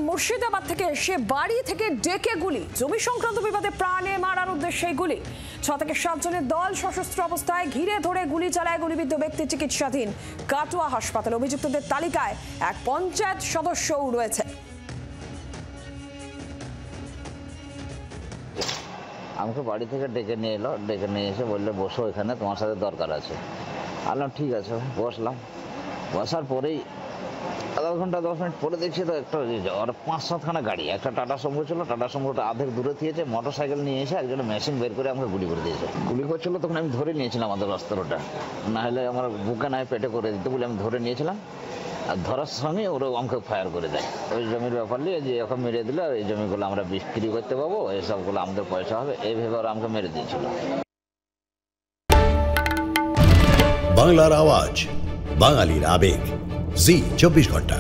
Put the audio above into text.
মুর্শিদাবাদ থেকে এসে বাড়ি থেকে ডেকে গুলি, জমি সংক্রান্ত বিবাদে প্রাণে মারার উদ্দেশ্যে গুলি। 6 থেকে 7 জনের দল সশস্ত্র অবস্থায় ঘিরে ধরে গুলি চালায়। গুলিবিদ্ধ ব্যক্তি চিকিৎসাধীন কাটোয়া হাসপাতালে। অভিযুক্তদের তালিকায় এক পঞ্চায়েত সদস্যও রয়েছে। আমাকে বাড়ি থেকে ডেকে নিয়ে এলো, ডেকে নিয়ে এসে বললে বসো, এখানে তোমার সাথে দরকার আছে। বললাম ঠিক আছে, বসলাম। বসার পরেই আধা ঘন্টা 10 মিনিট পরে দেখছি তো একটা 5-7খানা গাড়ি, একটা টাটা সুমো ছিল, টাটা সুমোটা অর্ধেক দূরে দিয়েছে, মোটর সাইকেল নিয়ে এসে একজন মেশিন বের করে আমাকে গুলি করে দিয়েছে। গুলি করছিল তখন আমি ধরে নিয়েছিলাম আমাদের অস্ত্রটা, না হলে আমার বুকে নয় পেটে করে দিতে বলে আমি ধরে নিয়েছিলাম। আর ধরার সঙ্গে ওরা আমাকে ফায়ার করে দেয়। ওই জমির ব্যাপার নিয়ে যে এখন মেরে দিলে এই জমিগুলো আমরা বিক্রি করতে পাবো, এসবগুলো আমাদের পয়সা হবে, এই ভেবে ওরা আমাকে মেরে দিয়েছিল। বাংলার আওয়াজ, বাঙালির আবেগ, জি 24 ঘন্টা।